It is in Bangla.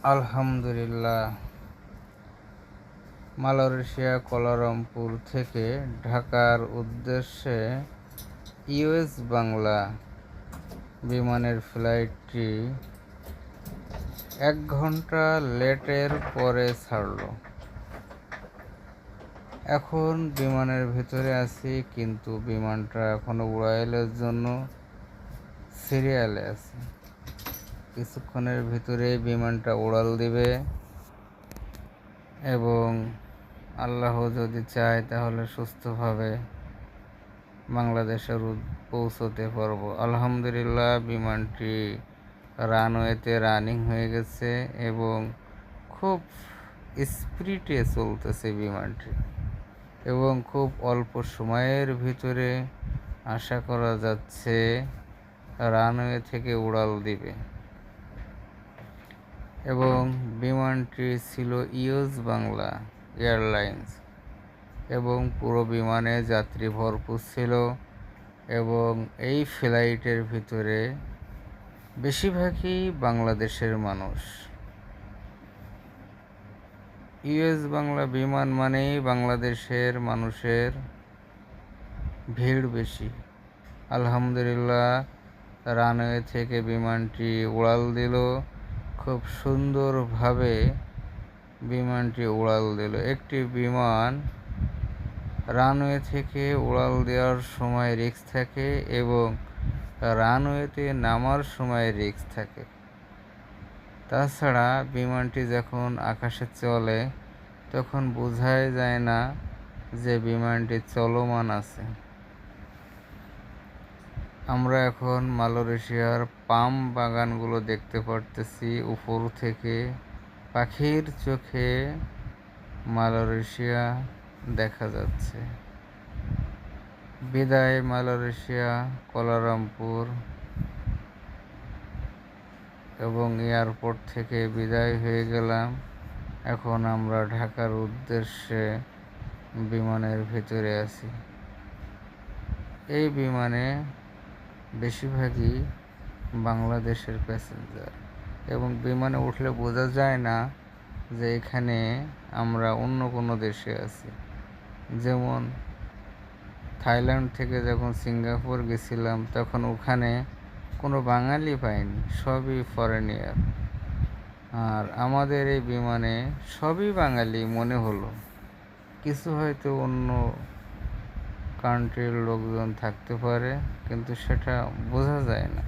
আলহামদুলিল্লাহ। মালয়েশিয়া কুয়ালালামপুর থেকে ঢাকার উদ্দেশ্যে ইউএস বাংলা বিমানের ফ্লাইটটি 1 ঘন্টা লেটের পরে ছাড়ল। এখন বিমানের ভিতরে আছি, কিন্তু বিমানটা এখনো উড়াইলের জন্য সিরিয়ালে আছে। কিছুক্ষণের ভিতরে বিমানটা উড়াল দিবে এবং আল্লাহ যদি চায় তাহলে সুস্থভাবে বাংলাদেশে পৌঁছতে পারবো। আলহামদুলিল্লাহ, বিমানটি রানওয়েতে রানিং হয়ে গেছে এবং খুব স্পিডে চলতেছে বিমানটি, এবং খুব অল্প সময়ের ভিতরে আশা করা যাচ্ছে রানওয়ে থেকে উড়াল দিবে। এবং বিমানটি ছিল ইউএস বাংলা এয়ারলাইন্স এবং পুরো বিমানে যাত্রী ভরপুর ছিল। এবং এই ফ্লাইটের ভিতরে বেশিরভাগই বাংলাদেশের মানুষ। ইউএস বাংলা বিমান মানেই বাংলাদেশের মানুষের ভিড় বেশি। আলহামদুলিল্লাহ, রানওয়ে থেকে বিমানটি উড়াল দিল, খুব সুন্দরভাবে বিমানটি উড়াল দিল। একটি বিমান রানওয়ে থেকে উড়াল দেওয়ার সময় রিস্ক থাকে এবং রানওয়েতে নামার সময় রিস্ক থাকে। তাছাড়া বিমানটি যখন আকাশে চলে তখন বোঝাই যায় না যে বিমানটি চলমান আছে। আমরা এখন মালয়েশিয়ার পাম বাগানগুলো দেখতে পারতেছি উপর থেকে। পাখির চোখে মালয়েশিয়া দেখা যাচ্ছে। বিদায় মালয়েশিয়া কুয়ালালামপুর, এবং এয়ারপোর্ট থেকে বিদায় হয়ে গেলাম। এখন আমরা ঢাকার উদ্দেশ্যে বিমানের ভিতরে আছি। এই বিমানে বেশিরভাগই বাংলাদেশের প্যাসেঞ্জার, এবং বিমানে উঠলে বোঝা যায় না যে এখানে আমরা অন্য কোনো দেশে আছি। যেমন থাইল্যান্ড থেকে যখন সিঙ্গাপুর গেছিলাম তখন ওখানে কোনো বাঙালি পাইনি, সবই ফরেনিয়ার। আর আমাদের এই বিমানে সবই বাঙালি মনে হলো। কিছু হয়তো অন্য কান্ট্রির লোকজন থাকতে পারে, কিন্তু সেটা বোঝা যায় না।